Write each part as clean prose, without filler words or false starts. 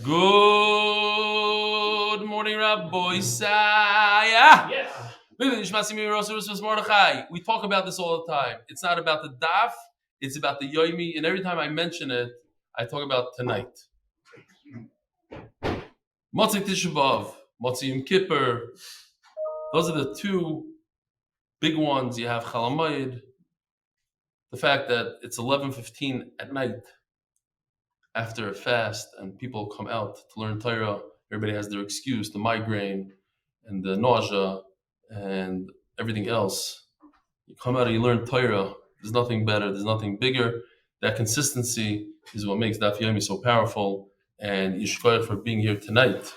Good morning, Rabbi Saya. Yes. Mordechai. We talk about this all the time. It's not about the Daf, it's about the Yomi, and every time I mention it, I talk about tonight. Motzei Tisha B'Av, Motzei Yom Kippur. Those are the two big ones. You have Chol Hamoed. The fact that it's 11:15 at night after a fast and people come out to learn Torah, everybody has their excuse, the migraine and the nausea and everything else. You come out and you learn Torah. There's nothing better. There's nothing bigger. That consistency is what makes Daf Yomi so powerful. And Yishkoyach for being here tonight.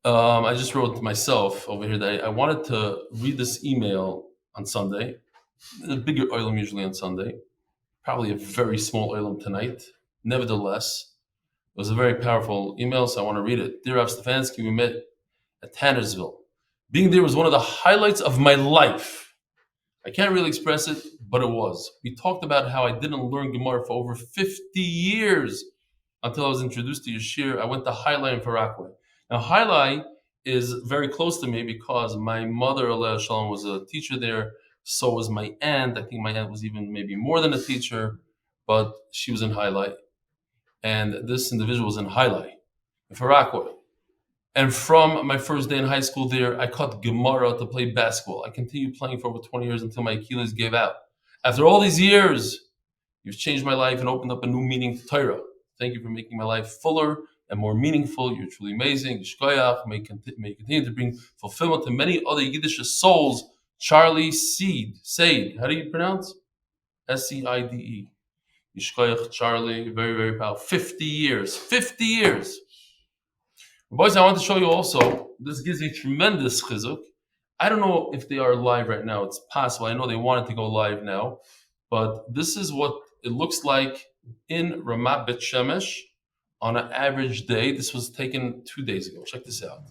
I just wrote to myself over here that I wanted to read this email on Sunday. There's a bigger oilam usually on Sunday. Probably a very small oilam tonight. Nevertheless, it was a very powerful email, so I want to read it. Dear Ari Stefansky, we met at Tannersville. Being there was one of the highlights of my life. I can't really express it, but it was. We talked about how I didn't learn Gemara for over 50 years until I was introduced to Yeshir. I went to Hailai in Farakwe. Now, Hailai is very close to me because my mother, Leah, was a teacher there. So was my aunt. I think my aunt was even maybe more than a teacher, but she was in Hailai. And this individual was in Hailai, in Farakwe. And from my first day in high school there, I cut Gemara to play basketball. I continued playing for over 20 years until my Achilles gave out. After all these years, you've changed my life and opened up a new meaning to Torah. Thank you for making my life fuller and more meaningful. You're truly amazing. Yishkoyach may continue to bring fulfillment to many other Yiddish souls. Charlie Seid. How do you pronounce? S-C-I-D-E. Yishkoyach Charlie. Very, very powerful. 50 years. 50 years. Boys, I want to show you also, this gives me tremendous chizuk. I don't know if they are live right now. It's possible. I know they wanted to go live now. But this is what it looks like in Ramat Bet Shemesh on an average day. This was taken 2 days ago. Check this out.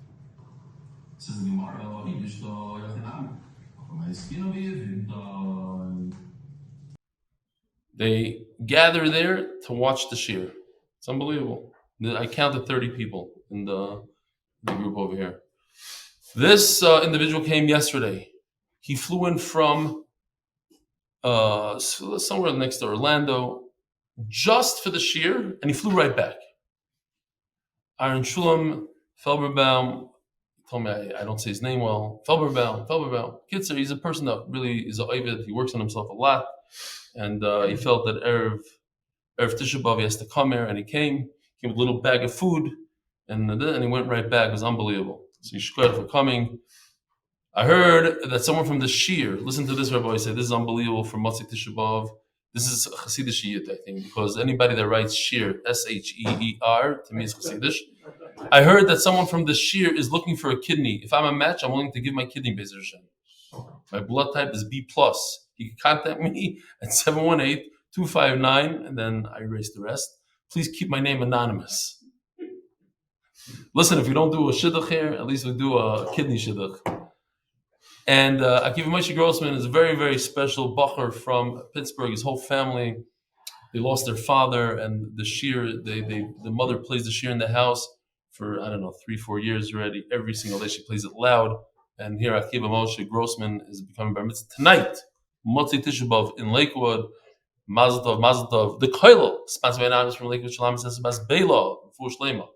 They gather there to watch the shir. It's unbelievable. I counted 30 people in the group over here. This individual came yesterday. He flew in from somewhere next to Orlando just for the shir, and he flew right back. Aaron Shulam Felberbaum told me I don't say his name well. Felberbaum. Kitzer, he's a person that really is a oived. He works on himself a lot, and he felt that Erev Tisha B'Av he has to come here, and he came with a little bag of food, and he went right back. It was unbelievable. So Yishkoyach for coming. I heard that someone from the shir, listen to this, Rabbi, said this is unbelievable for Motzei Tisha B'Av. This is Chassidish Yid, I think, because anybody that writes shir, S-H-E-E-R, to me is Chassidish. I heard that someone from the shir is looking for a kidney. If I'm a match, I'm willing to give my kidney, Be'ez Hashem. My blood type is B+. He can contact me at 718-259, and then I erase the rest. Please keep my name anonymous. Listen, if we don't do a shidduch here, at least we do a kidney shidduch. And Akiva Moshe Grossman is a very, very special bacher from Pittsburgh. His whole family, they lost their father, and the shir, the mother plays the shir in the house for, 3-4 years already. Every single day she plays it loud. And here Akiva Moshe Grossman is becoming bar mitzvah tonight. Motzei Tisha B'Av in Lakewood. Mazel tov. The koilel, sponsored by Anonymous from Lakewood Shalema, says about Refuah Shlema.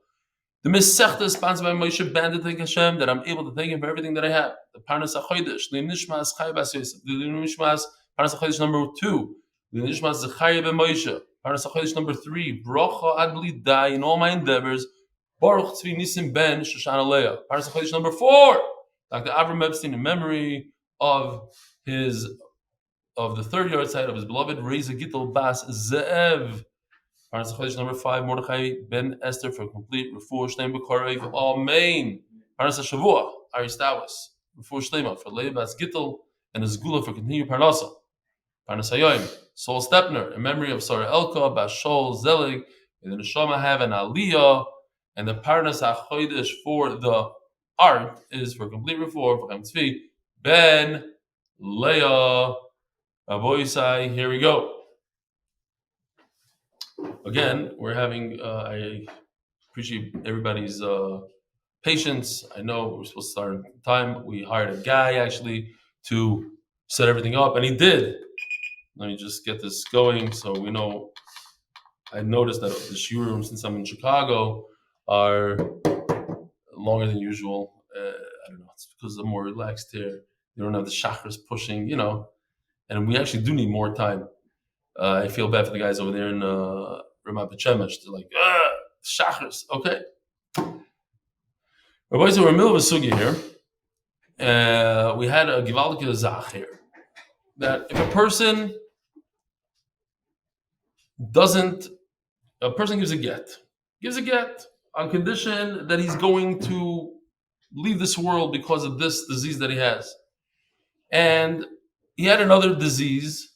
The Masechta is sponsored by Moshe Banda, thank Hashem that I'm able to thank Him for everything that I have. The parnassa chodesh, the nishmas Chai Bas Yosef, the nishmas parnassa chodesh number 2, the nishmas Zechraya ben Moshe, parnassa chodesh number 3, Bracha ad bli dai in all my endeavors, Baruch Tzvi Nissim ben Shoshana Leah, parnassa chodesh number 4, Dr. Avrum Epstein in memory of the third yahrzeit of his beloved Raiza Gitl bas Zeav. Parnassa chodesh number 5, Mordechai ben Esther for complete Refuah Shlema b'Korev. Amen. Parnassa Shavua, Ari Stawis, Refuah Shlema for Leah bas Gitel and a segulah for continued parnassa. Parnassa Yomi, Saul Stepner in memory of Sara Elka bas Shaul Zeylig May. The neshama have an aliyah, and the parnassa chodesh for the art is for complete Refuah for Tzvi ben Leah. Rabbi Isai, here we go. again, we're having. I appreciate everybody's patience. I know we're supposed to start on time. We hired a guy actually to set everything up, and he did. Let me just get this going so we know. I noticed that the shiur rooms, since I'm in Chicago, are longer than usual. I don't know. It's because I'm more relaxed here. They don't have the chakras pushing, and we actually do need more time. I feel bad for the guys over there in Ramat B'Shemesh. They're like, chakras. Okay. Rabbi, so we're in the middle of a sugya here. We had a givaldik zach here. That if a person gives a get on condition that he's going to leave this world because of this disease that he has. And he had another disease,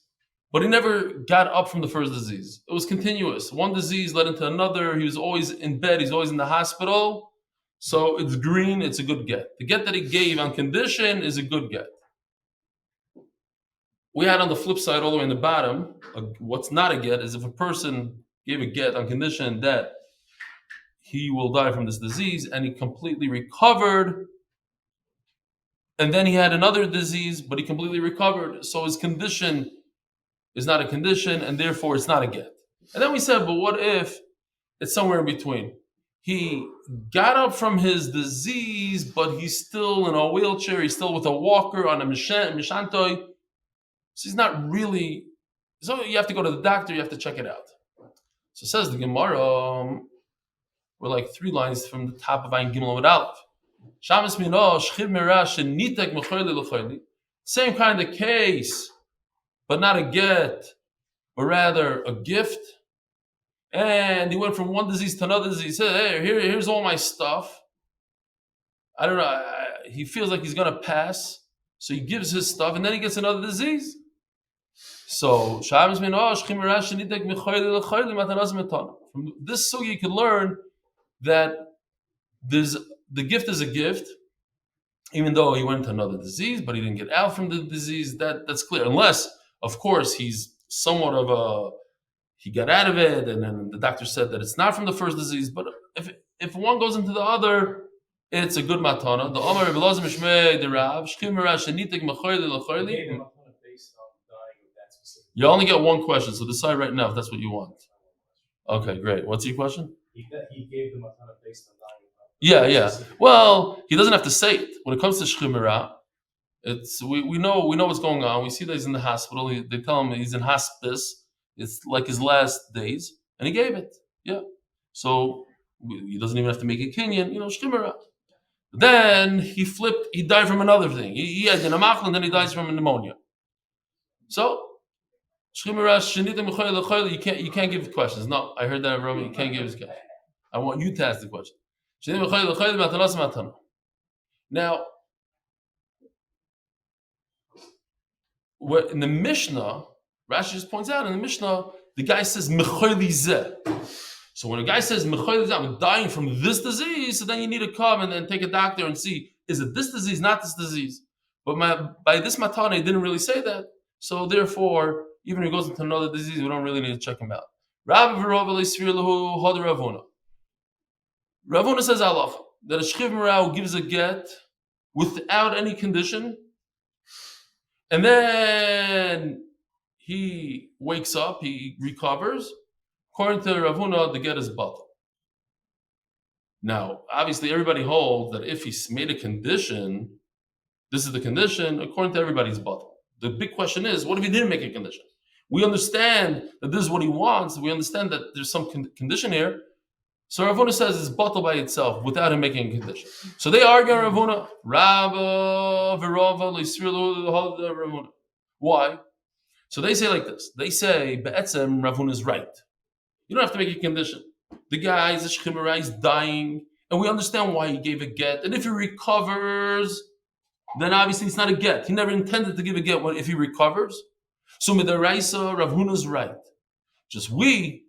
but he never got up from the first disease. It was continuous. One disease led into another. He was always in bed. He's always in the hospital. So it's green. It's a good get. The get that he gave on condition is a good get. We had on the flip side, all the way in the bottom, what's not a get is if a person gave a get on condition that he will die from this disease and he completely recovered, and then he had another disease, but he completely recovered. So his condition is not a condition, and therefore it's not a get. And then we said, but what if it's somewhere in between? He got up from his disease, but he's still in a wheelchair. He's still with a walker on a mishantoy. So he's not really. So you have to go to the doctor. You have to check it out. So says the Gemara, we're like 3 lines from the top of Ayin Gimel Amud Aleph. Same kind of case, but not a get, but rather a gift. And he went from one disease to another disease. He said, hey, here's all my stuff. I don't know. He feels like he's going to pass. So he gives his stuff, and then he gets another disease. So, from this sugi, you can learn that the gift is a gift, even though he went to another disease, but he didn't get out from the disease. That's clear. Unless, of course, he's somewhat of he got out of it, and then the doctor said that it's not from the first disease. But if one goes into the other, it's a good matana. The Omar Belazim Mishmei the Rav Shchimera Shenitik Mechoyli Lechoyli. You only get one question, so decide right now if that's what you want. Okay, great. What's your question? He gave the matana based on dying. Yeah. Well, he doesn't have to say it. When it comes to Shchimera, it's we know what's going on. We see that he's in the hospital. They tell him he's in hospice. It's like his last days, and he gave it. Yeah. So he doesn't even have to make a kinyan. Shchimera. Then he flipped. He died from another thing. He had an amachal, and then he dies from a pneumonia. So. You can't give questions. No, I heard that, Avrum. You can't give his question. I want you to ask the question. Now, in the Mishnah, Rashi just points out in the Mishnah, the guy says Mechoyli zeh. So when a guy says Mechoyli zeh, I'm dying from this disease, so then you need to come and then take a doctor and see, is it this disease, not this disease? But by this matana, he didn't really say that. So therefore, even if he goes into another disease, we don't really need to check him out. Ravuna says Allah that a shchiv merah gives a get without any condition, and then he wakes up, he recovers. According to Ravuna, the get is batal. Now, obviously, everybody holds that if he's made a condition, this is the condition. According to everybody's batal. The big question is, what if he didn't make a condition? We understand that this is what he wants. We understand that there's some condition here. So Ravuna says it's batal by itself without him making a condition. So they argue on Ravuna. Ravuna. Why? So they say like this. They say, Be'etzem, Ravuna is right. You don't have to make a condition. The guy is a shchimera, he's dying, and we understand why he gave a get. And if he recovers, then obviously it's not a get. He never intended to give a get if he recovers. So Midaraisa, Rav Huna's right. Just we,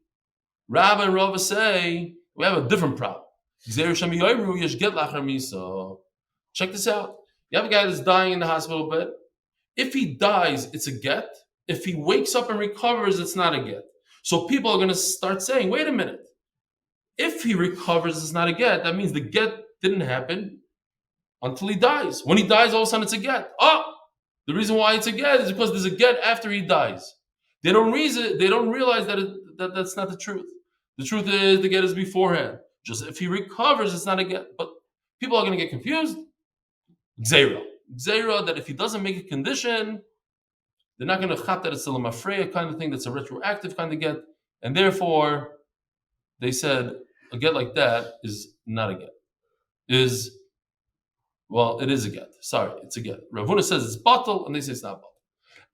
Rav and Rava say, we have a different problem. Check this out. You have a guy that's dying in the hospital bed. If he dies, it's a get. If he wakes up and recovers, it's not a get. So people are going to start saying, wait a minute. If he recovers, it's not a get. That means the get didn't happen until he dies. When he dies, all of a sudden it's a get. The reason why it's a get is because there's a get after he dies. They don't realize that that's not the truth. The truth is the get is beforehand. Just if he recovers, it's not a get. But people are going to get confused. Gzeira, that if he doesn't make a condition, they're not going to chat that it's a lemafreya kind of thing, that's a retroactive kind of get. And therefore, they said a get like that is not a get. It is a get. Sorry, it's a get. Rav Huna says it's batal, and they say it's not batal.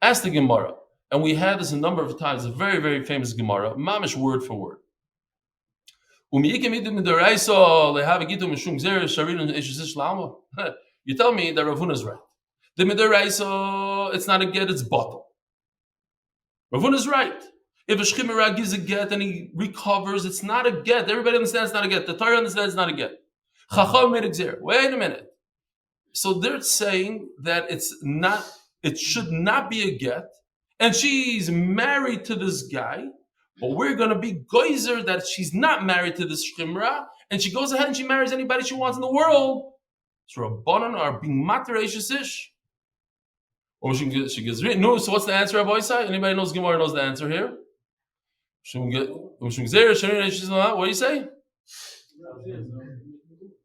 Ask the Gemara, and we had this a number of times, a very, very famous Gemara, mamish word for word. You tell me that Rav Huna is right. The midaraisa, it's not a get, it's batal. Rav Huna is right. If a shchimera gives a get and he recovers, it's not a get. Everybody understands it's not a get. The Torah understands it's not a get. Chacham made a gzer. Wait a minute. So they're saying that it should not be a get, and she's married to this guy, but we're going to be geyser that she's not married to this shchimera, and she goes ahead and she marries anybody she wants in the world. So Rabbanan are being matereishis ish. Or she gets written. No, so what's the answer, Rabbi Isai? Anybody knows Gemara knows the answer here? What do you say?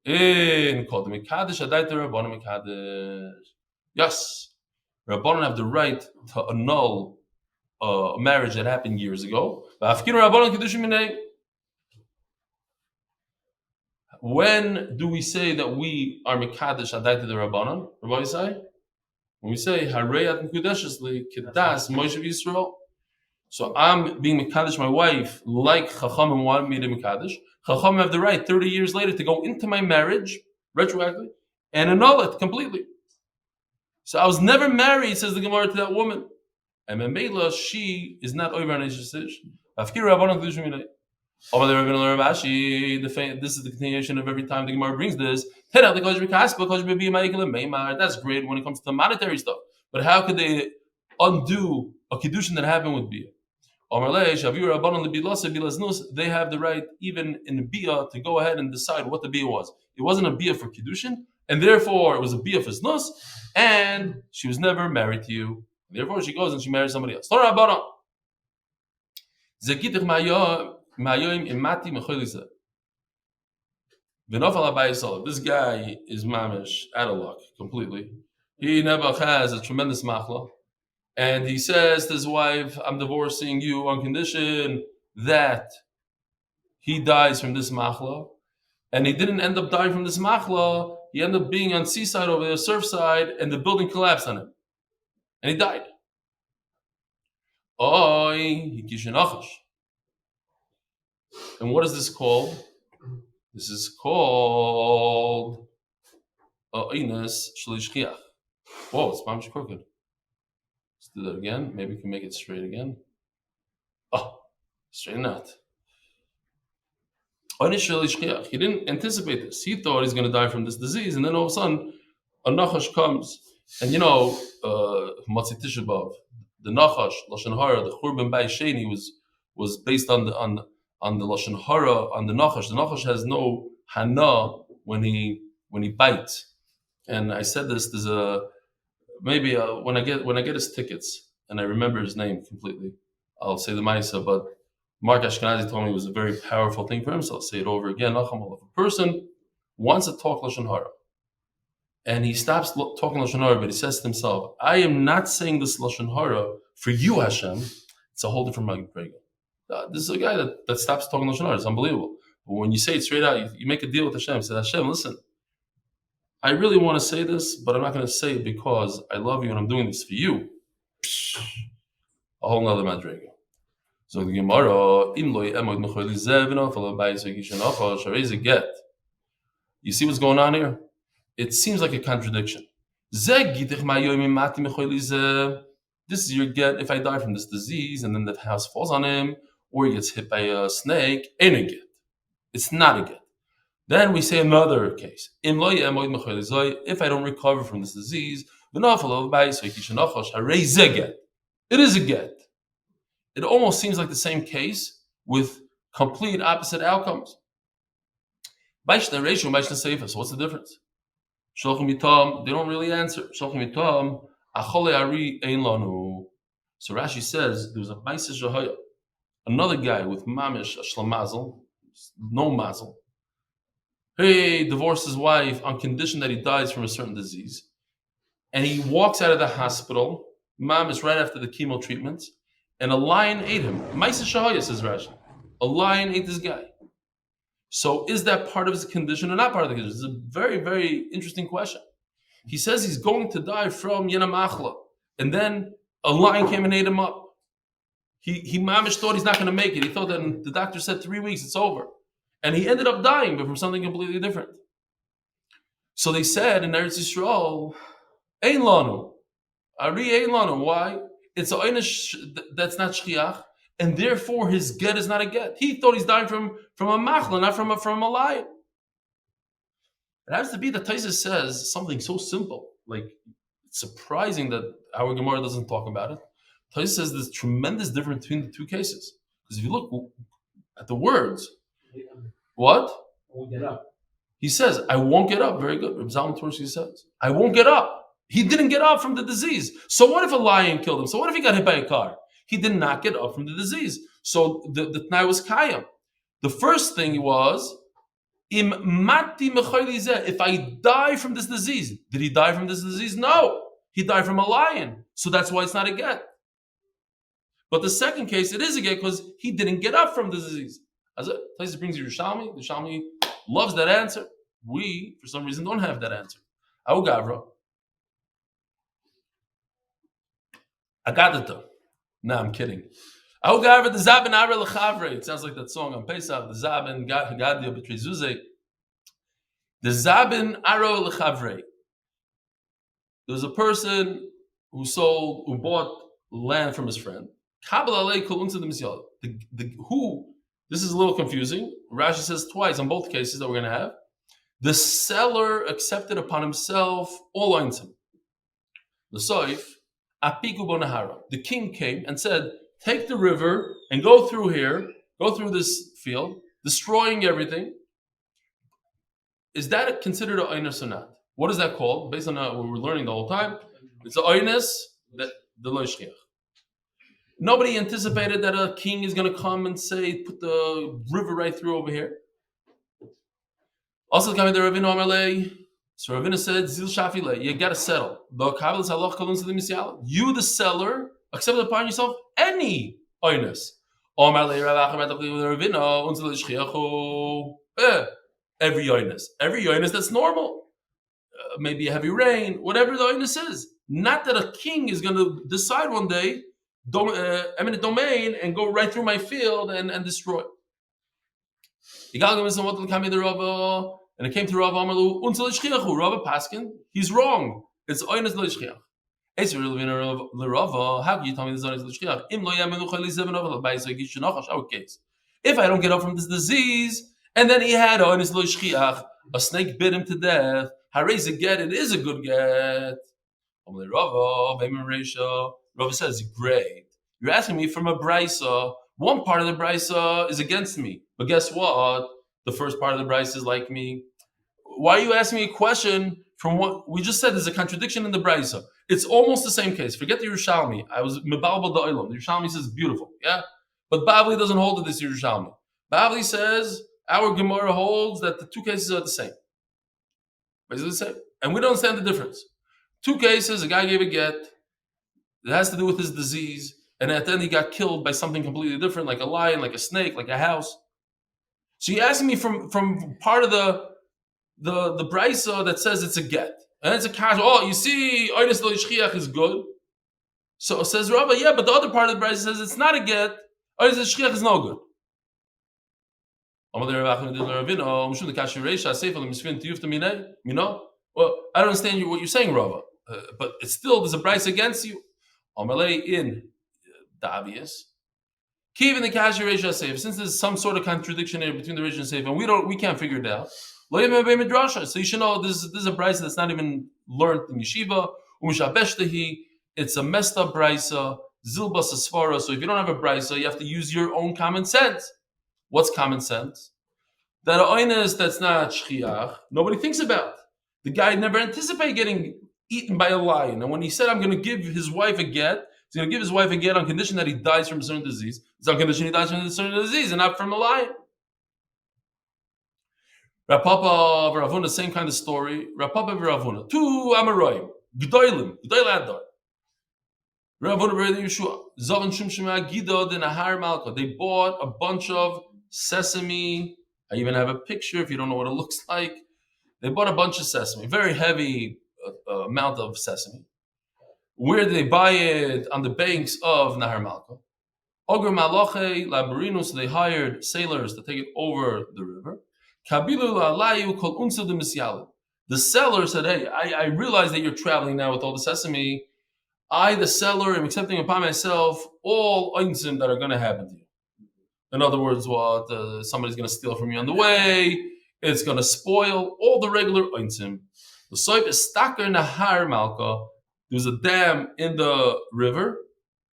In called the Mekadesh, Adaita Rabbanan Mekadesh. Yes, Rabbanan have the right to annul a marriage that happened years ago. When do we say that we are Mekadesh Adaita the Rabbanan? Rabbi Isai? When we say Hareyat Mekudeshesli Kedas Moshe Yisrael. So I'm being Mekadesh my wife like Chachamim want me to Mekadesh. Chachamim have the right 30 years later to go into my marriage retroactively and annul it completely. So I was never married, says the Gemara, to that woman. And Memela, she is not over on Ishasish. This is the continuation of every time the Gemara brings this. That's great when it comes to monetary stuff. But how could they undo a kiddushin that happened with Bia? They have the right, even in Bia, to go ahead and decide what the Bia was. It wasn't a Bia for kiddushin, and therefore it was a Bia for znus, and she was never married to you. Therefore she goes and she marries somebody else. This guy is mamish out of luck completely. He never has a tremendous machla. And he says to his wife, I'm divorcing you on condition that he dies from this machla. And he didn't end up dying from this machla. He ended up being on seaside over there, surfside, and the building collapsed on him. And he died. And what is this called? This is called Ines Shlishchiach. Whoa, it's mamish crooked. Let's do that again. Maybe we can make it straight again. Straighten out. He didn't anticipate this. He thought he's going to die from this disease, and then all of a sudden, a nachash comes. And Matzi Tisha B'Av, the nachash, Lashon Hara, the Churban Bay Sheni was based on the Lashon Hara, on the nachash. The nachash has no hana when he bites. And I said this. There's when I get his tickets and I remember his name completely, I'll say the Maisa. But Mark Ashkenazi told me it was a very powerful thing for him, so I'll say it over again. If a person wants to talk Lashon Hara, and he stops talking Lashon Hara, but he says to himself, I am not saying this Lashon Hara for you, Hashem. It's a whole different Magid. This is a guy that stops talking Lashon Hara. It's unbelievable. But when you say it straight out, you make a deal with Hashem. You say, Hashem, listen, I really want to say this, but I'm not going to say it because I love you and I'm doing this for you. A whole nother madriga. So the Gemara, you see what's going on here? It seems like a contradiction. This is your get if I die from this disease and then that house falls on him or he gets hit by a snake. Ain't a get. It's not a get. Then we say another case. If I don't recover from this disease, it is a get. it almost seems like the same case with complete opposite outcomes. Baishna ratio, Baishna Seifa. So what's the difference? Sholchim Yitam, they don't really answer. Sholchim Yitam, Achole Ari Ein Lanu. So Rashi says there was a Baisa Shahaya, another guy with Mamish Shlemazel, no mazel. He divorced his wife on condition that he dies from a certain disease. And he walks out of the hospital, Mamish, right after the chemo treatments, and a lion ate him. Maisa Shahaya, says Rashi. A lion ate this guy. So is that part of his condition or not part of the condition? It's a very, very interesting question. He says he's going to die from Yenamachla. And then a lion came and ate him up. He Mamish thought he's not going to make it. He thought that the doctor said 3 weeks, it's over. And he ended up dying, but from something completely different. So they said in Eretz Yisrael, Ein Lanu. Ari Ein Lanu. Why? It's a einish that's not shchiach, and therefore his get is not a get. He thought he's dying from a machla, not from a lion. It happens to be that Taisa says something so simple. Like, it's surprising that our Gemara doesn't talk about it. Taisa says there's tremendous difference between the two cases. Because if you look at the words, what? I won't get up. He says, I won't get up. Very good. Reb Zalman Torsi says, I won't get up. He didn't get up from the disease. So what if a lion killed him? So what if he got hit by a car? He did not get up from the disease. So the Tnai was Kayam. The first thing was, Im mati mechayli, if I die from this disease. Did he die from this disease? No. He died from a lion. So that's why it's not a get. But the second case, it is a get because he didn't get up from the disease. As it places brings you Yerushalmi. The Yerushalmi loves that answer. We, for some reason, don't have that answer. Au Gavra. Agadata. No, I'm kidding. Au Gavra, the Zaben Ara Lechavre. It sounds like that song on Pesach. The Zaben Gadia Betrezuzek. The Zaben Ara Lechavre. There was a person who bought land from his friend. This is a little confusing. Rashi says twice on both cases that we're going to have. The seller accepted upon himself all oinsim. The soif, apiku bonahara. The king came and said, take the river and go through here, go through this field, destroying everything. Is that considered an oinus or not? What is that called? Based on what we're learning the whole time, it's an oinus, the lo shchiach. Nobody anticipated that a king is going to come and say, put the river right through over here. Also, coming to Ravina Amarle, so Ravina said, Zil Shafile, you got to settle. You, the seller, accept upon yourself any oinus. Every oinus that's normal. Maybe a heavy rain, whatever the oinus is. Not that a king is going to decide one day, eminent domain, and go right through my field and destroy. And it came to Rav Amalu, Rav Paskin, he's wrong. It's oinus lo yishchiach. How can you tell me this is oinus lo yishchiach? If I don't get up from this disease, and then he had oinus lo yishchiach, a snake bit him to death, Raiza Gitl, it is a good get. Rav says, great. You're asking me from a Braisa. One part of the Braisa is against me. But guess what? The first part of the Braisa is like me. Why are you asking me a question from what we just said? There's a contradiction in the Braisa. It's almost the same case. Forget the Yerushalmi. I was Mebalbal Da'ilam. The Yerushalmi says beautiful. Yeah? But Bavli doesn't hold to this Yerushalmi. Bavli says our Gemara holds that the two cases are the same. Basically the same. And we don't understand the difference. Two cases, a guy gave a get. It has to do with his disease, and at the end he got killed by something completely different, like a lion, like a snake, like a house. So you're asking me from part of the brisa that says it's a get, and it's a kash. Oh, you see, oinus lo yishchiach is good. So says Rabbi, yeah, but the other part of the brisa says it's not a get. Oinus lo yishchiach is no good. Well, I don't understand what you're saying, Rabbi, but it's still there's a brisa against you. Amalei in the obvious. Even the Kashi Reisha Seif, since there's some sort of contradiction here between the Reisha and Seif, and we can't figure it out. So you should know this is a brisa that's not even learned in yeshiva. It's a messed up brisa. Zilbas Asfara. So if you don't have a Braisa, you have to use your own common sense. What's common sense? That a oinus that's not shchiach, nobody thinks about. The guy never anticipated getting eaten by a lion. And when he said, I'm going to give his wife a get, he's going to give his wife a get on condition that he dies from a certain disease. It's on condition he dies from a certain disease and not from a lion. Rav Papa of Ravuna, same kind of story. Rav Papa of Ravuna, two Amoraim, Gdoilim, Gdoil Adar. Ravuna Breda Yeshua, Zav and Shimshima Gidod and Ahar Malka. They bought a bunch of sesame. I even have a picture if you don't know what it looks like. They bought a bunch of sesame, very heavy amount of sesame. Where did they buy it? On the banks of Nahar Malka. Ogre Maloche Labarino, so they hired sailors to take it over the river. The seller said, hey, I realize that you're traveling now with all the sesame. I, the seller, am accepting upon myself all einsim that are going to happen to you. In other words, what somebody's going to steal from you on the way, it's going to spoil all the regular einsim. The soip is stacker nahar malka. There was a dam in the river,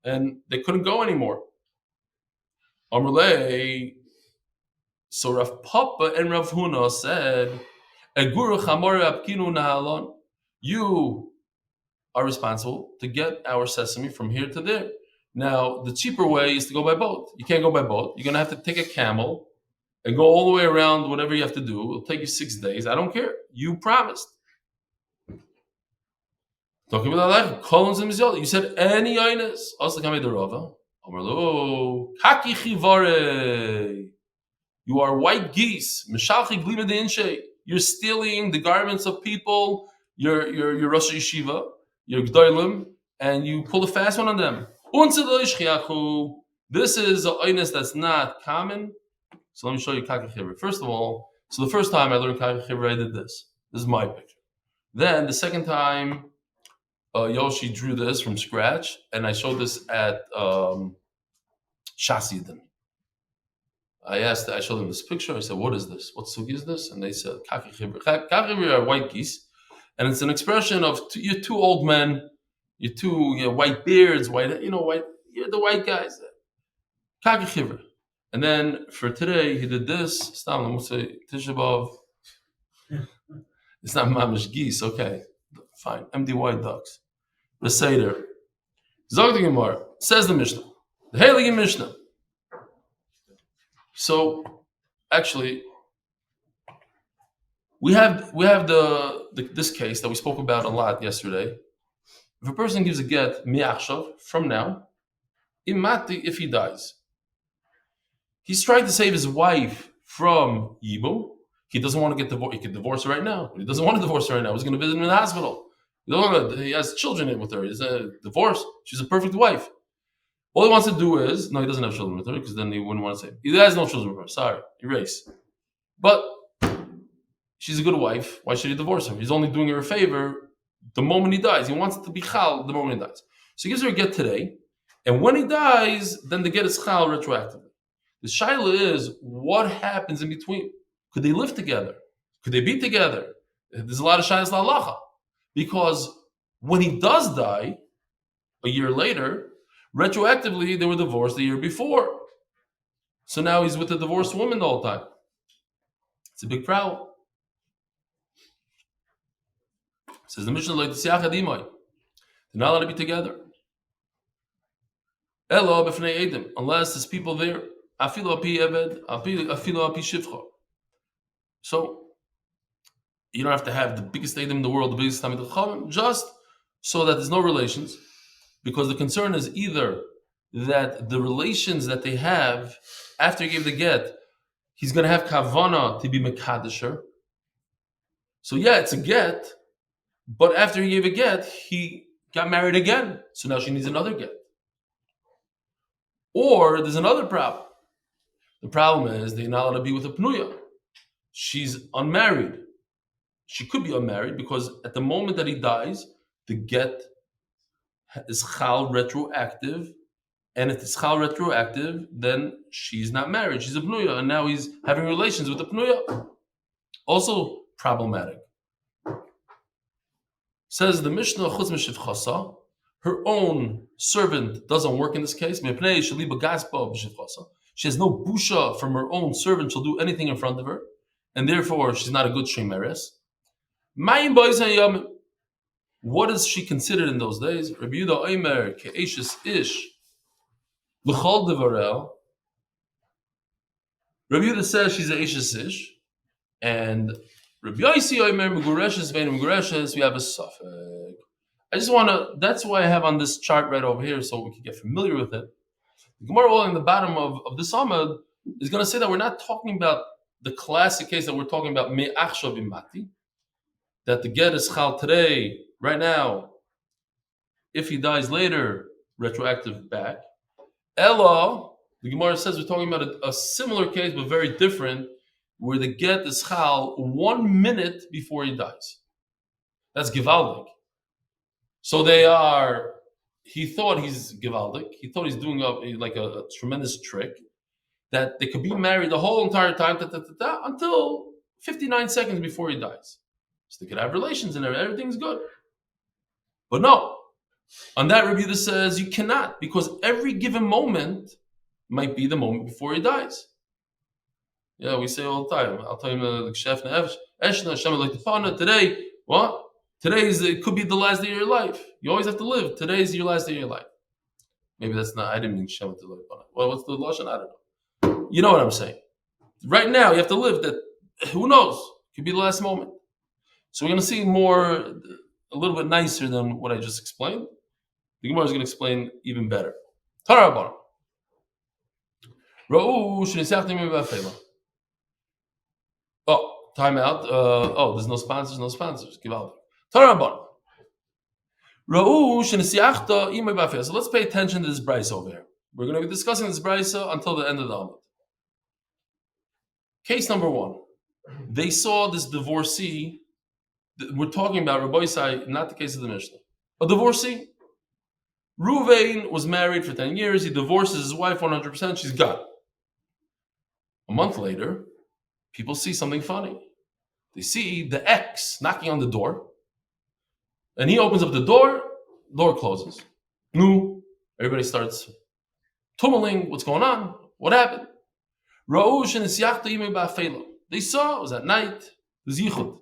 and they couldn't go anymore. Amrulay. So Rav Papa and Rav Huna said, you are responsible to get our sesame from here to there. Now, the cheaper way is to go by boat. You can't go by boat. You're going to have to take a camel and go all the way around whatever you have to do. It'll take you 6 days. I don't care. You promised. Talking about that, you said any yoinus. Also, come the Rava. Kaki chivare. You are white geese. You're stealing the garments of people. You're Rosh Yeshiva. You're Gdoilim, and you pull a fast one on them. This is a oinus that's not common. So let me show you Kaki Chivre. First of all, so the first time I learned Kaki Chivre, I did this. This is my picture. Then the second time, Yoshi drew this from scratch, and I showed this at Shasi. I showed them this picture. I said, what is this? What sugi is this? And they said, Kaki Chivre. Kaki Chivre are white geese. And it's an expression of you're two old men, you're two white beards, white, you're the white guys. Kaki Chivre. And then for today, he did this. Stam, I'm going to say Tisha B'Av. It's not mamish geese, okay. Fine. Empty white ducks. The Seder. Zog the Gemara. Says the Mishnah. The Heilige Mishnah. So, actually, we have this case that we spoke about a lot yesterday. If a person gives a get mi'achshav from now, imati if he dies, he's trying to save his wife from Yibum. He doesn't want to get divorced. He could divorce her right now, but he doesn't want to divorce her right now. He's going to visit him in the hospital. He has children with her. He's a divorce. She's a perfect wife. All he wants to do is, no, he doesn't have children with her because then he wouldn't want to say. He has no children with her. Sorry, erase. But she's a good wife. Why should he divorce her? He's only doing her a favor the moment he dies. He wants it to be chal the moment he dies. So he gives her a get today. And when he dies, then the get is chal retroactively. The shaila is, what happens in between? Could they live together? Could they be together? There's a lot of shaylas la'alacha. Because when he does die, a year later, retroactively, they were divorced the year before. So now he's with a divorced woman the whole time. It's a big problem. Says the Mishnah, they're not allowed to be together. Unless there's people there. So you don't have to have the biggest Eidim in the world, the biggest Talmid Chachamim, just so that there's no relations. Because the concern is either that the relations that they have after he gave the get, he's going to have kavana to be mekadesher. So yeah, it's a get, but after he gave a get, he got married again. So now she needs another get. Or there's another problem. The problem is they're not allowed to be with a pnuya. She's unmarried. She could be unmarried because at the moment that he dies, the get is chal retroactive, and if it's chal retroactive, then she's not married. She's a pnuya, and now he's having relations with a pnuya. Also problematic. Says the Mishnah, chutz mishivchasa, her own servant doesn't work in this case. She has no busha from her own servant. She'll do anything in front of her, and therefore she's not a good shemeres. What is she considered in those days? Rabbi Yehuda Omer ke'eshes ish l'chol devarel. Rabbi Yehuda says she's an eshes ish, and Rabbi Yossi Omer megureshes vein megureshes. We have a suffix. I just want to. That's why I have on this chart right over here, so we can get familiar with it. The Gemara in the bottom of this Amud is going to say that we're not talking about the classic case that we're talking about me'achshav imati, that the get is chal today, right now. If he dies later, retroactive back. Ella, the Gemara says we're talking about a similar case, but very different, where the get is chal 1 minute before he dies. That's givaldik. So they are. He thought he's givaldik. He thought he's doing a tremendous trick, that they could be married the whole entire time until 59 seconds before he dies. So they could have relations and everything's good. But no, on that Rabbi Yehuda says you cannot, because every given moment might be the moment before he dies. Yeah, we say all the time. I'll tell you the chef Eshna Hashem like the partner today. What? It could be the last day of your life. You always have to live. Today is your last day of your life. Maybe that's not. I didn't mean Shem to live. Well, what's the lashon? I don't know. You know what I'm saying. Right now, you have to live. That who knows? Could be the last moment. So we're going to see more, a little bit nicer than what I just explained. The Gemara is going to explain even better. Tarabar. Oh, time out. There's no sponsors. Give out. Tarabar. So let's pay attention to this Bracha over here. We're going to be discussing this Bracha until the end of the Amud. Case number 1. They saw this divorcee. We're talking about Rabbi Isai, not the case of the Mishnah. A divorcee. Ruvain was married for 10 years. He divorces his wife 100%. She's gone. A month later, people see something funny. They see the ex knocking on the door. And he opens up the door closes. No, everybody starts tummeling. What's going on? What happened? They saw it was at night. It was yichud.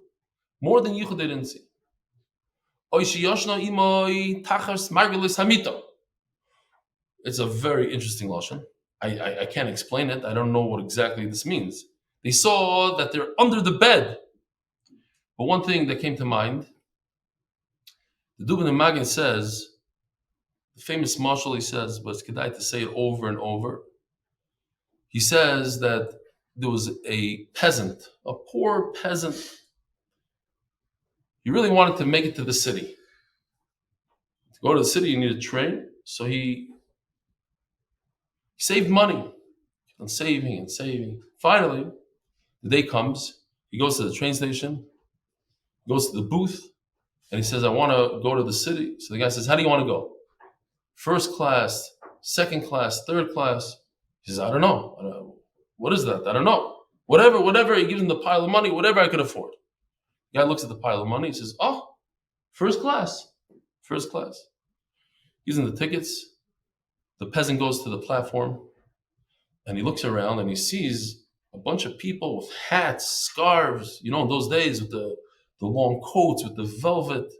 More than yichud they didn't see. It's a very interesting lashon. I can't explain it. I don't know what exactly this means. They saw that they're under the bed. But one thing that came to mind, the Dubin and Magin says, the famous mashal, he says, but it's kedai to say it over and over. He says that there was a peasant, a poor peasant. He really wanted to make it to the city. To go to the city, you need a train. So he saved money, and saving. Finally, the day comes. He goes to the train station, goes to the booth, and he says, I want to go to the city. So the guy says, how do you want to go? First class, second class, third class. He says, I don't know. What is that? I don't know. Whatever. He gives him the pile of money, whatever I could afford. The guy looks at the pile of money. He says, first class. Gives him the tickets. The peasant goes to the platform, and he looks around, and he sees a bunch of people with hats, scarves. You know, in those days with the long coats, with the velvet.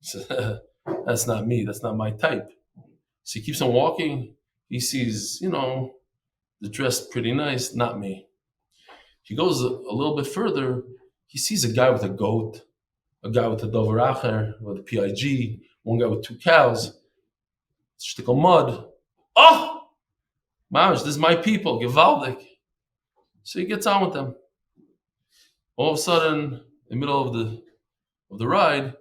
He says, that's not me. That's not my type. So he keeps on walking. He sees, they're dressed pretty nice. Not me. He goes a little bit further. He sees a guy with a goat, a guy with a dover acher, with a PIG, one guy with 2 cows, shtickle mud. Oh, mamish, this is my people, Givaldik. So he gets on with them. All of a sudden, in the middle of the ride,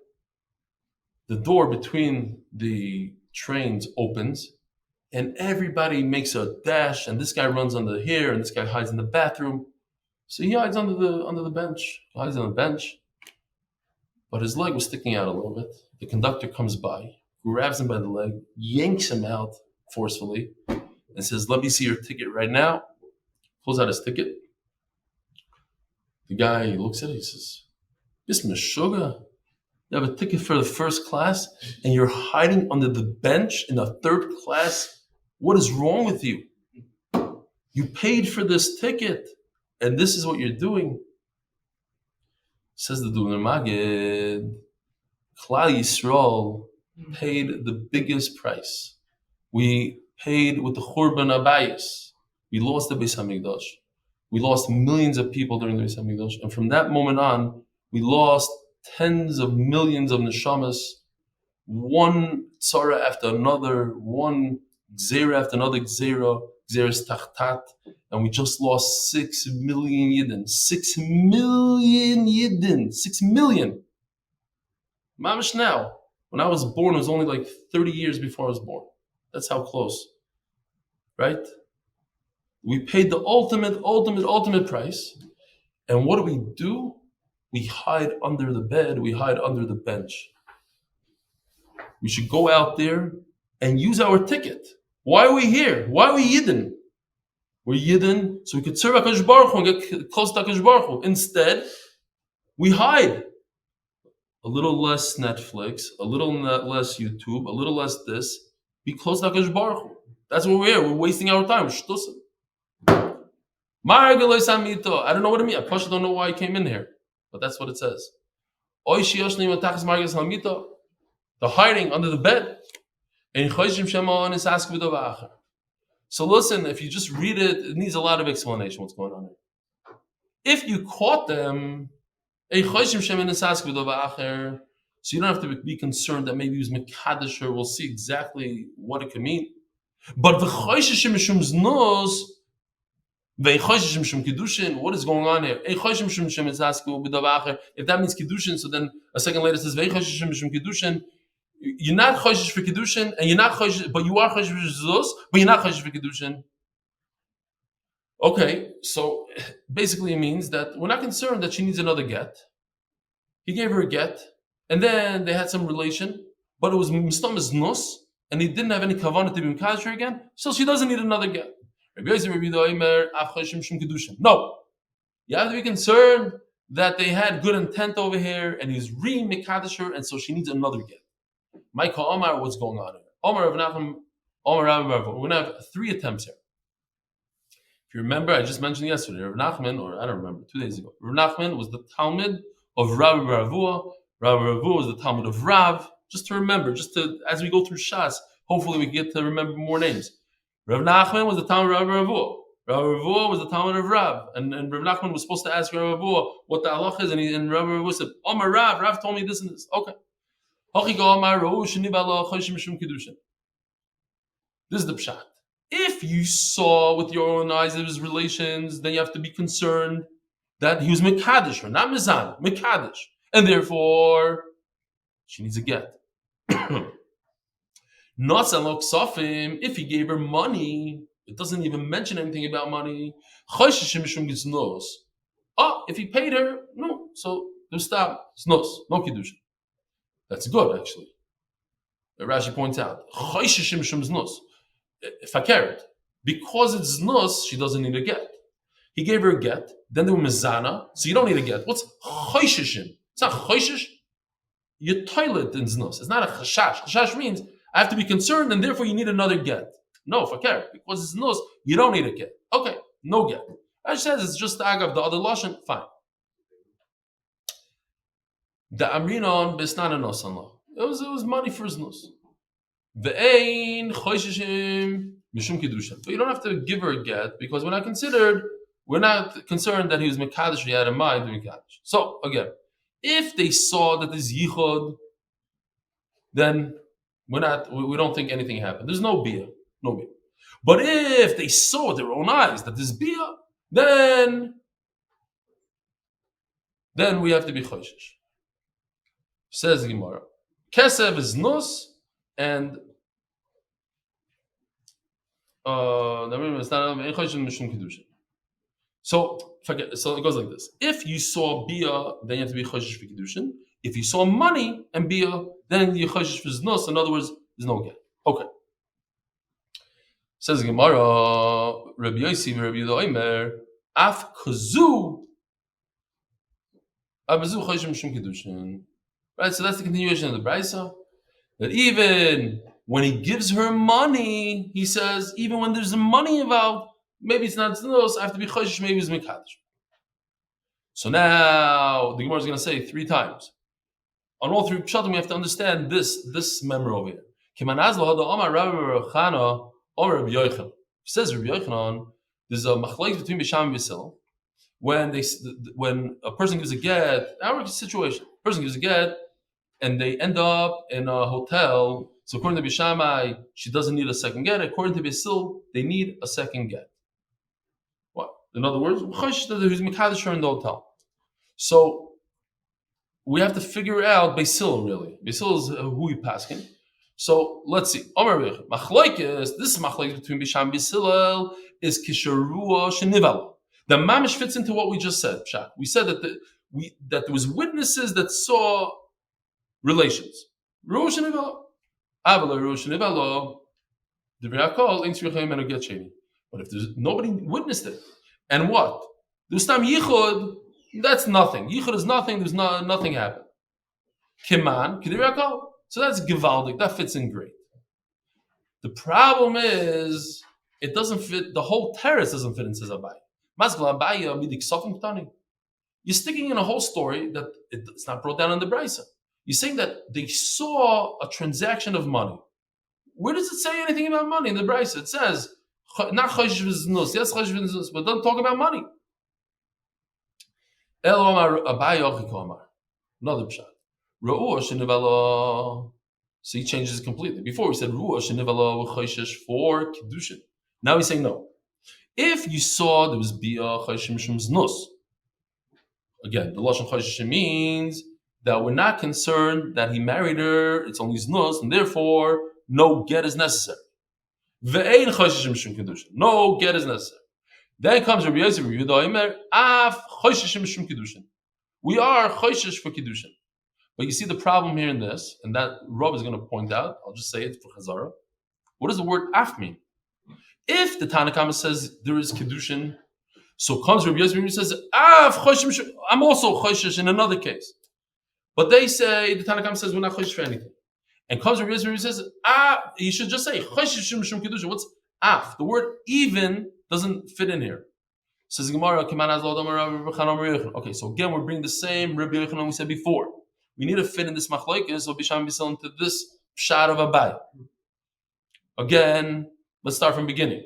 the door between the trains opens, and everybody makes a dash, and this guy runs under here, and this guy hides in the bathroom. So he hides under the bench. Hides on the bench. But his leg was sticking out a little bit. The conductor comes by, grabs him by the leg, yanks him out forcefully, and says, let me see your ticket right now. Pulls out his ticket. The guy looks at it, he says, this Meshuggah. You have a ticket for the first class, and you're hiding under the bench in the third class. What is wrong with you? You paid for this ticket, and this is what you're doing. Says the Duner Magid, Klal Yisrael paid the biggest price. We paid with the Churban Abayis. We lost the Beis Hamikdash. We lost millions of people during the Beis Hamikdash, and from that moment on, we lost tens of millions of neshamas, one tzara after another, one gzera after another gzera, gzeras tachtat, and we just lost 6 million yidden. 6 million yidden. 6 million. Mamish now. When I was born, it was only like 30 years before I was born. That's how close. Right? We paid the ultimate price. And what do? We hide under the bed. We hide under the bench. We should go out there and use our ticket. Why are we here? Why are we Yidden? We're Yidden so we could serve HaKadosh Baruch Hu and get close to HaKadosh Baruch Hu. Instead, we hide. A little less Netflix, a little less YouTube, a little less this. Be close to HaKadosh Baruch Hu. That's what we're here. We're wasting our time. I don't know what it means. I probably don't know why I came in here. But that's what it says. The hiding under the bed. So listen, if you just read it, it needs a lot of explanation what's going on here. If you caught them, so you don't have to be concerned that maybe he was Mekadosh, or we'll see exactly what it could mean. But what is going on here? If that means Kiddushin, so then a second later it says you're not choshesh for Kiddushin, and you're not choshesh, but you are choshesh for Zuz, but you're not choshesh for Kiddushin. Okay, so basically it means that we're not concerned that she needs another get. He gave her a get, and then they had some relation, but it was mistam as nus, and he didn't have any kavanah to be mekadosh her again, so she doesn't need another get. No, you have to be concerned that they had good intent over here, and he's re-mekadosh her, and so she needs another get. Micah Omar, what's going on here? Omar Rav Nachman, Omar Rav Rav. We're going to have 3 attempts here. If you remember, I just mentioned yesterday, Rav Nachman, or I don't remember, 2 days ago. Rav Nachman was the Talmud of Rav Ravua. Rav Ravua was the Talmud of Rav. Just to remember, as we go through Shas, hopefully we get to remember more names. Rav Nachman was the Talmud of Rav Ravua. Rav Ravua was the Talmud of Rav. And Rav Nachman was supposed to ask Rav Ravua what the halach is, and Rav Ravua said, Omar Rav told me this and this. Okay. This is the pshat. If you saw with your own eyes his relations, then you have to be concerned that he was mekadosh her, not mizan, mekadosh, and therefore she needs a get. If he gave her money, it doesn't even mention anything about money. If he paid her, no, so there's stop, it's no kiddush. That's good, actually. Rashi points out, because it's nus, she doesn't need a get. He gave her a get, then there was mezana, so you don't need a get. What's choshishim? It's not choshish. Your toilet in nus. It's not a chashash. Chashash means I have to be concerned, and therefore you need another get. No, fakir, because it's nus, you don't need a get. Okay, no get. Rashi says it's just the agav, the other lashon, fine. The amrinon besnana nosanla. It was money for his nus. Ve'ein choshishim mishum kiddushin. But you don't have to give her a get because we're not concerned that he was mekadosh. He had in mind to mekadosh. So again, if they saw that this yichud, then we don't think anything happened. There's no bia, no bia. But if they saw with their own eyes that this bia, then we have to be choshish. Says the Gemara, Kesev is nus, and so it goes like this. If you saw bia, then you have to be choshish for kiddushin. If you saw money and bia, then you choshish for nus. In other words, there's no get. Okay. Says the Gemara, Rabbi Yosef, Rabbi Yehuda Omer, af kazu, abazu choshish mishum kiddushin. Right? So that's the continuation of the Braisa. That even when he gives her money, he says, even when there's money involved, maybe it's not Znos, I have to be Choshesh, maybe it's Mekadosh. So now the Gemara is going to say 3 times. On all 3 pshatim, we have to understand this memory over here. He says Rabbi Yochanan, there's a machlokes between Bisham and Bisil. When a person gives a get, our situation, a person gives a get, and they end up in a hotel. So according to Bishamai, she doesn't need a second get. According to Bisil, they need a second get. What? In other words, who's Mekadosh her in the hotel. So we have to figure out Bisil really. Bisil is who we paskin. So let's see. Machlokes, this machlokes between Bisham and Bisil is kisharua shenivala. The mamish fits into what we just said. We said that that there was witnesses that saw relations. But if there's nobody witnessed it, and what? There's tam yichud, that's nothing. Yichud is nothing, there's nothing happened. Kiman, so that's givaldik, that fits in great. The problem is, it doesn't fit, the whole terrace doesn't fit into Zabai. You're sticking in a whole story that it's not brought down in the Braisa. You're saying that they saw a transaction of money. Where does it say anything about money in the Braisa? It says, not choshesh v'znus, yes choshesh v'znus, but don't talk about money. Another pshat. So he changes it completely. Before he said ruah shenivala v'choshesh for kedushin. Now he's saying no. If you saw there was bia choshesh mishum znus, again, the lashon choshesh means that we're not concerned that he married her, it's only znus, and therefore no get is necessary. Ve'ein choshesh mishum kedushin. No get is necessary. Then comes Rabbi Yosef, Rabbi Yehuda Omer, af choshesh mishum kedushin. We are choshesh for kedushin. But you see the problem here in this, and that Rob is going to point out, I'll just say it for Chazara. What does the word af mean? If the Tanakhama says there is kedushin, so comes Rabbi Yosef and says, I'm also choshesh in another case. But they say, the Tanakhama says we're not choshesh for anything. And comes Rabbi Yosef and says, you should just say choshesh mishum kedushin. What's af? The word even doesn't fit in here. Says Gemara, okay, so again we're bringing the same Rabbi Yochanan we said before. We need to fit in this machlokes of Bisham Bisil into this pshat of Abai. Again, let's start from the beginning.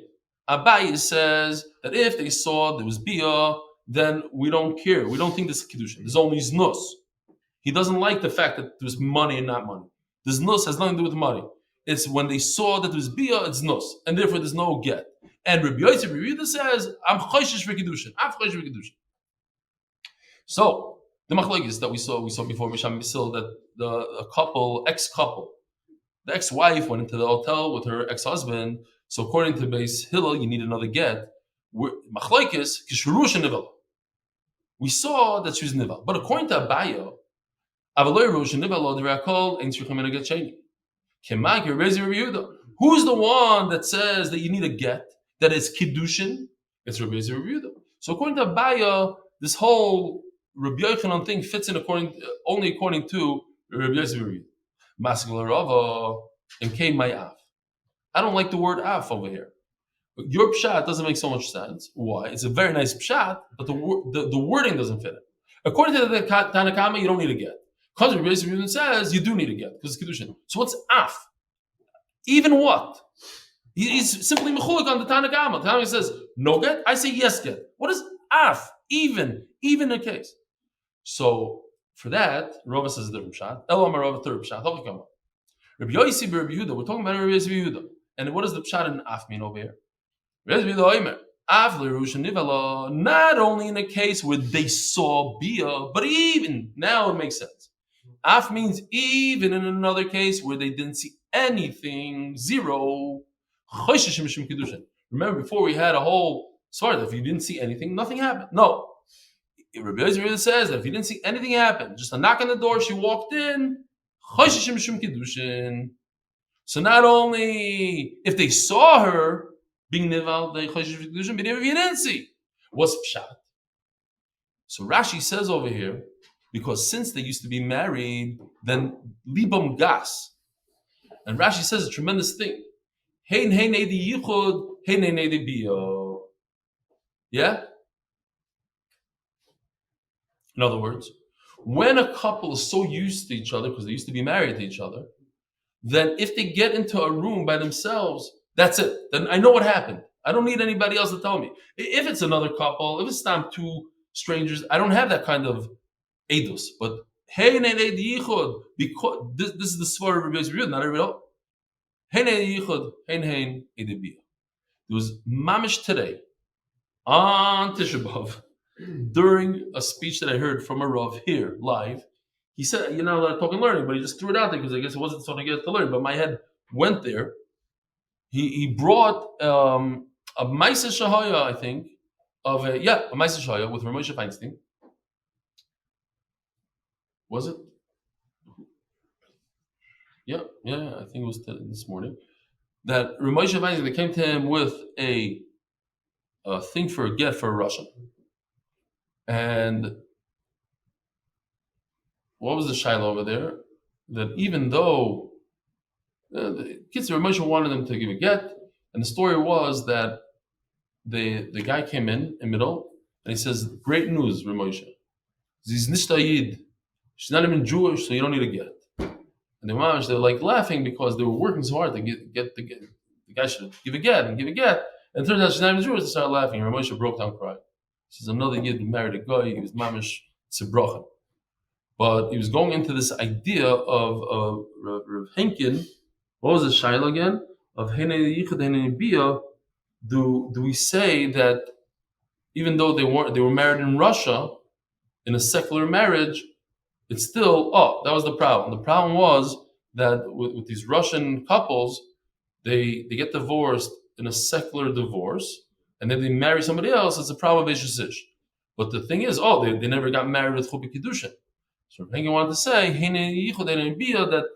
Abai says that if they saw there was bia, then we don't care. We don't think this is kedushin. There's only znus. He doesn't like the fact that there's money and not money. The znus has nothing to do with money. It's when they saw that there's bia, it's znus, and therefore there's no get. And Rabbi Yosef says, "I'm choshesh for kedushin. I'm choshesh for kedushin." So the machlokes that we saw before Bisham Bisil, that the ex-couple, the ex-wife went into the hotel with her ex-husband. So according to Beis Hillel, you need another get. Machlokes kishurush nivel. We saw that she was nivel, but according to Abaye, avaloy rush nivel dirakol ain't shulchan a get sheni. Kemag Raiza Gitl. Who's the one that says that you need a get that is kiddushin? It's Raiza Gitl. So according to Abaye, this whole Rabbi Yochanan thing fits in only according to Rabbi Yosef. Maskul Rava and came my af. I don't like the word af over here. Your pshat doesn't make so much sense. Why? It's a very nice pshat, but the wording doesn't fit it. According to the Tanakhama, you don't need a get. Because Rabbi Yosef says you do need a get because it's kedushin. So what's af? Even what? He's simply mechulik on the Tanakhama. The Tanakhama says no get. I say yes get. What is af? Even a case. So for that, Rava says a different pshat. Elam Rava third pshat. Rabbi Yosef, Rabbi Yehuda. We're talking about Rabbi Yehuda. And what does the pshat and af mean over here? Rabbi Yehuda af lerush nivala. Not only in a case where they saw bia, but even now it makes sense. Af means even in another case where they didn't see anything, zero. Remember before we had a whole svara that if you didn't see anything, nothing happened. No. Rabbi Yosef says that if you didn't see anything happen, just a knock on the door, she walked in. So not only if they saw her being nival, they choshesh kedushin, but even if you didn't see, what's pshat? So Rashi says over here because since they used to be married, then libam gas. And Rashi says a tremendous thing. Hein edi yichud, hein edi bio. Yeah? In other words, when a couple is so used to each other, because they used to be married to each other, then if they get into a room by themselves, that's it. Then I know what happened. I don't need anybody else to tell me. If it's another couple, if it's not two strangers, I don't have that kind of edus. But hey, because this is the svara of Rabbi Yosef, not everybody else. There was mamish today on Tisha B'Av during a speech that I heard from a Rav here live. He said, "You're not allowed to talk and learning," but he just threw it out there because I guess it wasn't something to get to learn. But my head went there. He brought a Maisa Shahaya, I think, a Maisa Shahaya with Moshe Feinstein. Was it? Yeah, I think it was this morning. That Moshe Feinstein, they came to him with a thing for a get for a Russian. And what was the shaila over there? That even though the kids, Moshe wanted them to give a get, and the story was that the guy came in the middle, and he says, "Great news, Moshe. She's not even Jewish, so you don't need a get." And the mamash, they're like laughing because they were working so hard to get the guy should give a get. And it turns out she's not even Jewish. They started laughing. And Moshe broke down crying. He says, another yid who married a guy, he was mamish tzibrochen. But he was going into this idea of Rav Henkin. What was the shaila again? Of Henei Yichud Henei Bia. Do we say that even though they were married in Russia in a secular marriage, it's still that was the problem. The problem was that with these Russian couples, they get divorced in a secular divorce, and then they marry somebody else. It's a problem of Eish. But the thing is, they never got married with Chuppah Kiddushin. So Hengi wanted to say that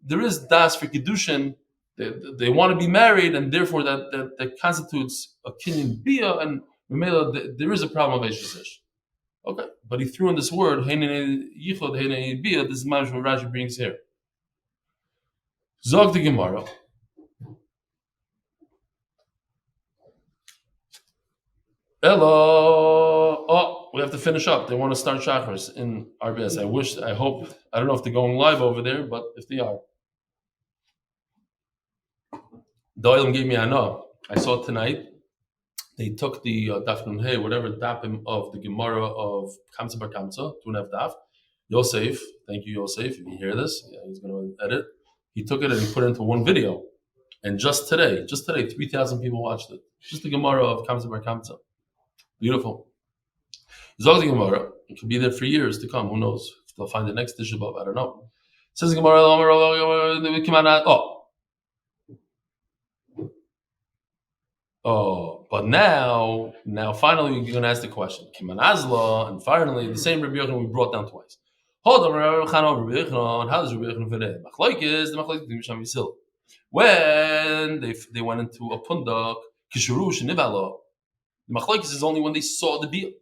there is das for Kiddushin. They want to be married, and therefore that constitutes a kinyan bia, and there is a problem of Eish. Okay, but he threw in this word, this is what Rashi brings here. Zog the Gemara. Hello. We have to finish up. They want to start chakras in RBS. I don't know if they're going live over there, but if they are. Doylem gave me a no. I saw tonight. They took the Daf Yomi, whatever dapim of the Gemara of Kamsa Bar Kamsa, 2.5 daf. Yosef, thank you, Yosef. If you hear this, he's going to edit. He took it and he put it into one video. And just today, 3,000 people watched it. Just the Gemara of Kamsa Bar Kamsa. Beautiful. Zog the Gemara. It could be there for years to come. Who knows? If they'll find the next Tisha B'Av, I don't know. Says the Gemara, but now finally you're going to ask the question. Kimanazla, and finally the same Rabbi Yochanan we brought down twice. How does Rabbi Yochanan fit in? When they went into a pundak, kishurush nivala. The machlokes is only when they saw the deal.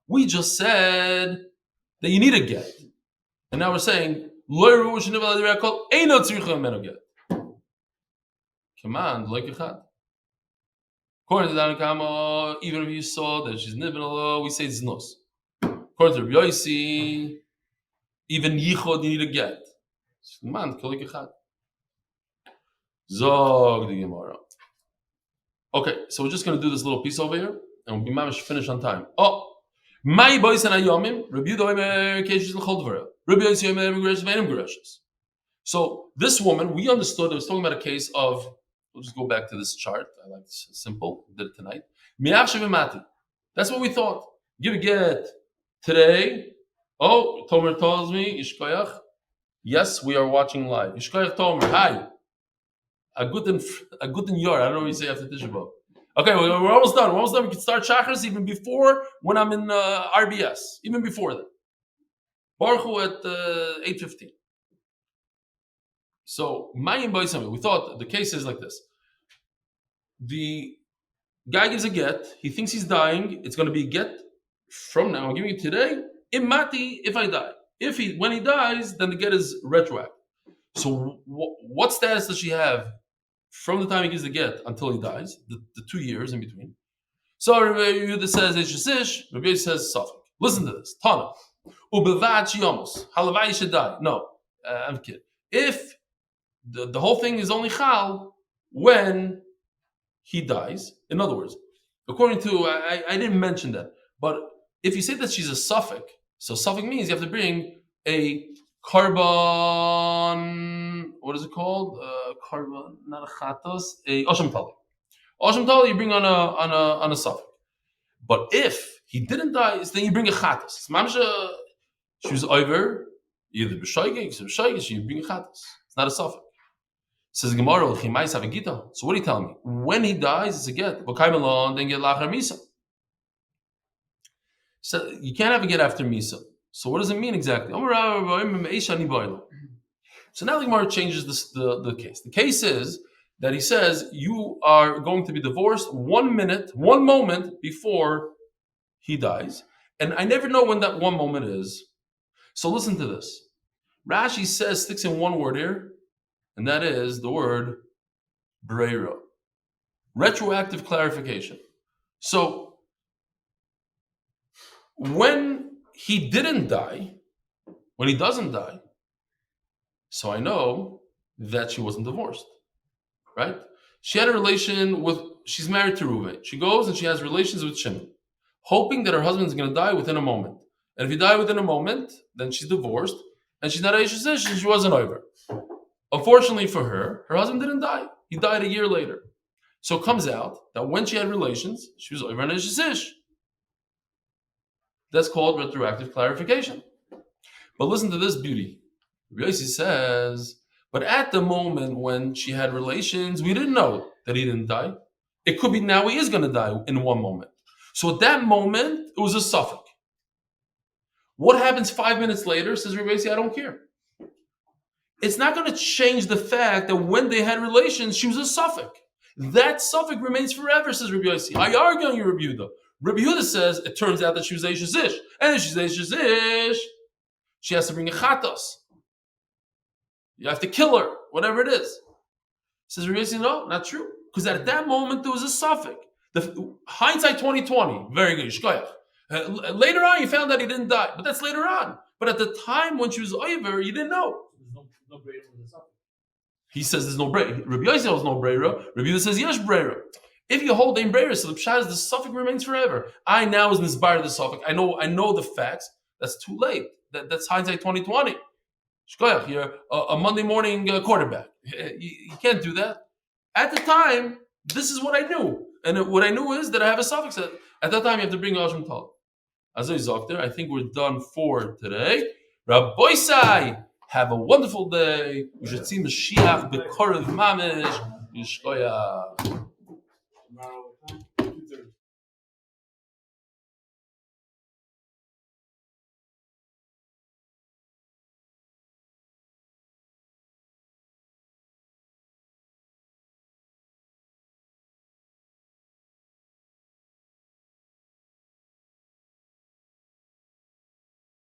We just said that you need a get, and now we're saying. Command like a chad. According to Dan Kama, even if you saw that she's nibin, we say znos. According to Rabbi Yossi, even yichod you need a get. Command like a chad. Zog the Gemara. Okay, so we're just going to do this little piece over here, and we'll be managed to finish on time. My boys and Ayomim, Rabbi Doimer Keshes L'Choldvera. Rabbi Yossi Omer So this woman, we understood. I was talking about a case of. We'll just go back to this chart. I like this. Simple. We did it tonight. Mi'ach That's what we thought. Give a get today. Tomer tells me Yishkoyach. Yes, we are watching live. Yishkoyach Tomer. Hi. A guten yor. I don't know what you say after Tisha B'Av. Okay, we're almost done. We can start chakras even before when I'm in RBS. Even before that. Baruch at 8:15. So, we thought the case is like this. Guy gives a get. He thinks he's dying. It's going to be a get from now. I'm giving it today. Imati if I die. When he dies, then the get is retroactive. So what status does she have from the time he gives the get until he dies? The 2 years in between. So Rabbi Yehuda says Ish, Rabbi Yehuda says Safek. Listen to this. Tana. Ubevad shiyamos. Halavai should die. No, I'm kidding. If the whole thing is only chal when he dies. In other words, according to I didn't mention that, but if you say that she's a suffix, so suffix means you have to bring a carbon. What is it called? Carbon, not a chatos, a osham tali. Osham tali you bring on a suffix. But if he didn't die, then you bring a chatos. Mamsha, she was over either b'shaygig, you bring a chatos. It's not a suffix. Says Gemara, have a Gitel. So what are you telling me? When he dies, it's a get. Then get lachar misa. So you can't have a get after misa. So what does it mean exactly? So now the Gemara changes the case. The case is that he says you are going to be divorced 1 moment before he dies, and I never know when that 1 moment is. So listen to this. Rashi sticks in one word here. And that is the word breira. Retroactive clarification. So, when he didn't die, when he doesn't die, so I know that she wasn't divorced, right? She had a relation she's married to Reuven. She goes and she has relations with Shimon, hoping that her husband's going to die within a moment. And if he died within a moment, then she's divorced, and she's not a Yishish, she wasn't over. Unfortunately for her, her husband didn't die. He died a year later. So it comes out that when she had relations, she was over an Yishish. That's called retroactive clarification. But listen to this beauty. Rabbi Yossi says, but at the moment when she had relations, we didn't know that he didn't die. It could be now he is going to die in 1 moment. So at that moment, it was a suffix. What happens 5 minutes later, says Rabbi Yossi, I don't care. It's not going to change the fact that when they had relations, she was a suffix. That suffix remains forever, says Rabbi Yossi. I argue on you, Rabbi Yehuda. Rabbi Yehuda says it turns out that she was Eish Zish. And if she's Eish Zish, she has to bring a chatos. You have to kill her, whatever it is. Says Rabbi Yossi, no, not true. Because at that moment, there was a suffix. Hindsight 2020, very good. Later on, you found that he didn't die. But that's later on. But at the time when she was over, you didn't know. No breira with the suffix. He says there's no breira. Rabbi Yossi has no breira. Rabbi Yehuda says yes breira. If you hold in breira, so the pshat is the suffix remains forever. I now is inspired the suffix. I know the facts. That's too late. That's hindsight 2020. Shkoyach, you're a Monday morning quarterback. You can't do that. At the time, this is what I knew, and what I knew is that I have a suffix. At that time, you have to bring Hashem Tal. As I Zokter, I think we're done for today. Rabbi Sai. Have a wonderful day. We should see Mashiach B'Korav Mamish. Yishkoyach.